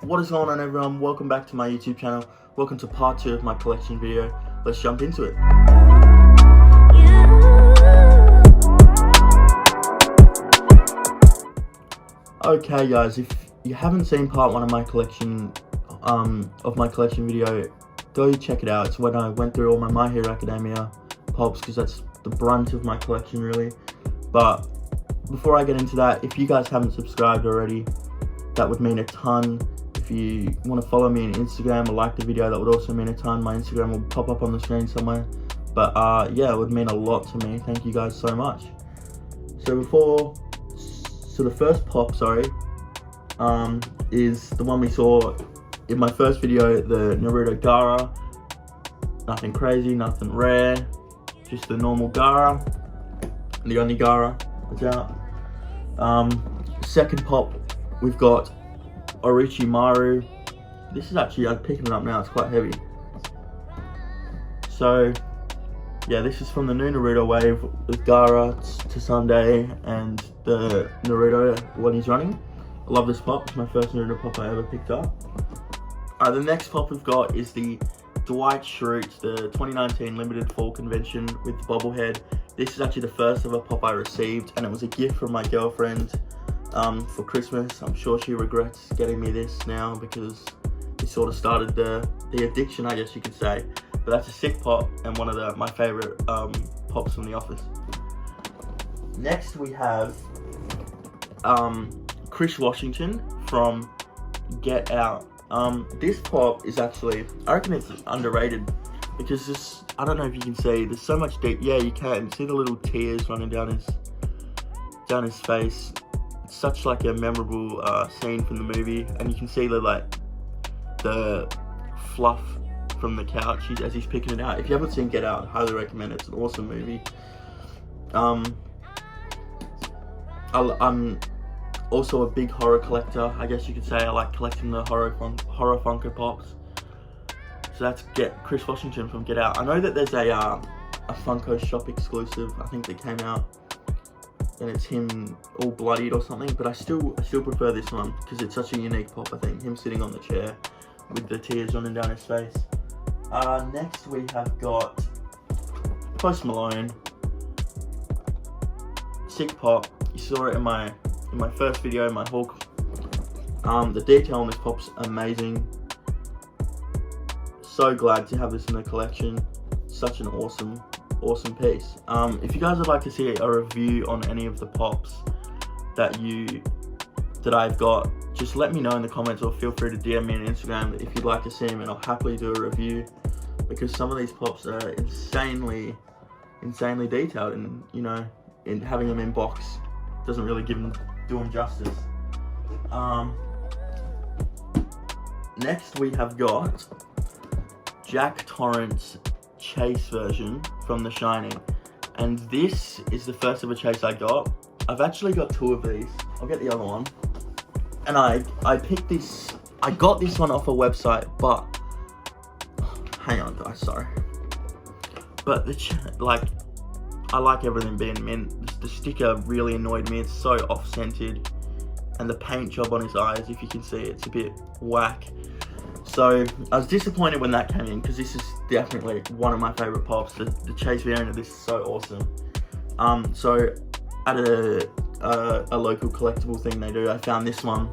What is going on, everyone? Welcome back to my YouTube channel. Welcome to part 2 of my collection video. Let's jump into it. Okay guys, if you haven't seen part 1 of my collection video, go check it out. It's when I went through all my Hero Academia pops, because that's the brunt of my collection really. But before I get into that, if you guys haven't subscribed already, that would mean a ton. If you want to follow me on Instagram or like the video, that would also mean a ton. My Instagram will pop up on the screen somewhere. But yeah, it would mean a lot to me. Thank you guys so much. So the first pop, is the one we saw in my first video, the Naruto Gaara. Nothing crazy, nothing rare, just the normal Gaara, the only Gaara that's out. Second pop, we've got Orochimaru. This is actually, I'm picking it up now, it's quite heavy. So yeah, this is from the new Naruto wave with Gaara to Sunday and the Naruto when he's running. I love this pop, it's my first Naruto pop I ever picked up. Alright, the next pop we've got is the Dwight Schrute, the 2019 limited fall convention with the bobblehead. This is actually the first ever pop I received, and it was a gift from my girlfriend for Christmas. I'm sure she regrets getting me this now, because it sort of started the addiction, I guess you could say. But that's a sick pop and one of my favorite pops from The Office. Next we have Chris Washington from Get Out. This pop is actually, I reckon it's underrated, because this, I don't know if you can see, there's so much deep. Yeah, you can see the little tears running down his face. It's such like a memorable scene from the movie, and you can see the fluff from the couch as he's picking it out. If you haven't seen Get Out, I highly recommend it. It's an awesome movie. I'm also a big horror collector, I guess you could say. I like collecting the horror Funko Pops. So that's Chris Washington from Get Out. I know that there's a Funko Shop exclusive, I think, that came out, and it's him all bloodied or something, but I still prefer this one, because it's such a unique pop. I think him sitting on the chair with the tears running down his face. Next we have got Post Malone. Sick pop. You saw it in my first video, my haul. The detail on this pop's amazing. So glad to have this in the collection. Such an awesome piece. If you guys would like to see a review on any of the pops that I've got, just let me know in the comments, or feel free to DM me on Instagram if you'd like to see them, and I'll happily do a review, because some of these pops are insanely detailed, and you know, in having them in box doesn't really do them justice. Next we have got Jack Torrance Chase version from The Shining, and this is the first ever Chase I got. I've actually got 2 of these. I'll get the other one. And I picked this, I got this one off a website, but hang on guys, sorry. But I like everything being mint. The sticker really annoyed me. It's so off-centered, and the paint job on his eyes, if you can see, it's a bit whack. So I was disappointed when that came in, because this is definitely one of my favorite pops. The Chase variant of this is so awesome. So at a local collectible thing they do, I found this one,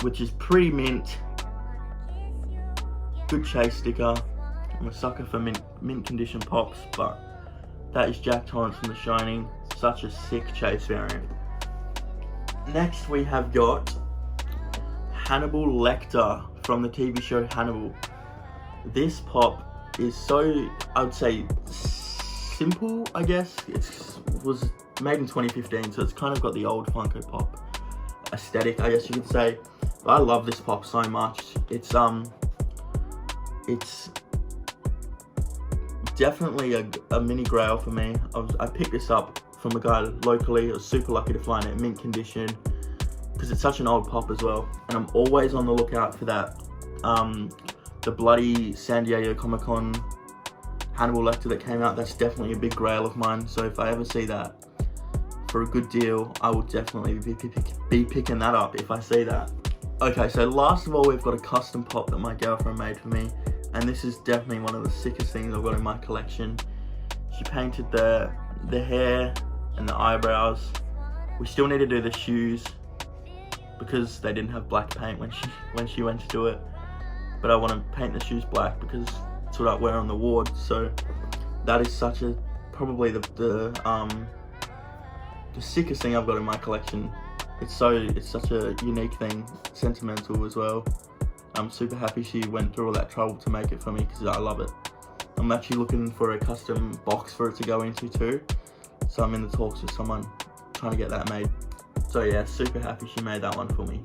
which is pretty mint. Good Chase sticker. I'm a sucker for mint condition pops, but that is Jack Torrance from The Shining. Such a sick Chase variant. Next we have got Hannibal Lecter from the TV show Hannibal. This pop is so, I would say, simple, I guess. It was made in 2015, so it's kind of got the old Funko Pop aesthetic, I guess you could say. But I love this pop so much. It's definitely a mini grail for me. I picked this up from a guy locally. I was super lucky to find it in mint condition, because it's such an old pop as well, and I'm always on the lookout for that. The bloody San Diego Comic-Con Hannibal Lecter that came out, that's definitely a big grail of mine. So if I ever see that for a good deal, I will definitely be picking that up if I see that. Okay, so last of all, we've got a custom pop that my girlfriend made for me, and this is definitely one of the sickest things I've got in my collection. She painted the hair and the eyebrows. We still need to do the shoes because they didn't have black paint when she went to do it. But I want to paint the shoes black because it's what I wear on the ward. So that is probably the sickest thing I've got in my collection. It's such a unique thing, sentimental as well. I'm super happy she went through all that trouble to make it for me because I love it. I'm actually looking for a custom box for it to go into too. So I'm in the talks with someone trying to get that made. So yeah, super happy she made that one for me.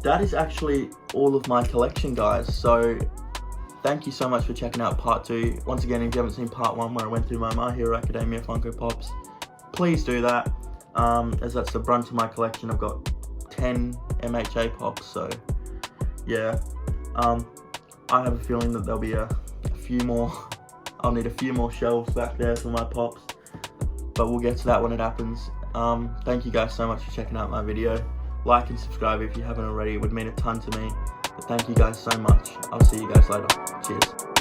That is actually all of my collection, guys. So thank you so much for checking out part 2. Once again, if you haven't seen part 1 where I went through my Hero Academia Funko Pops, please do that, as that's the brunt of my collection. I've got 10 MHA Pops, so yeah. I have a feeling that there'll be a few more. I'll need a few more shelves back there for my Pops, but we'll get to that when it happens. Thank you guys so much for checking out my video. Like and subscribe if you haven't already, it would mean a ton to me. But thank you guys so much. I'll see you guys later. Cheers.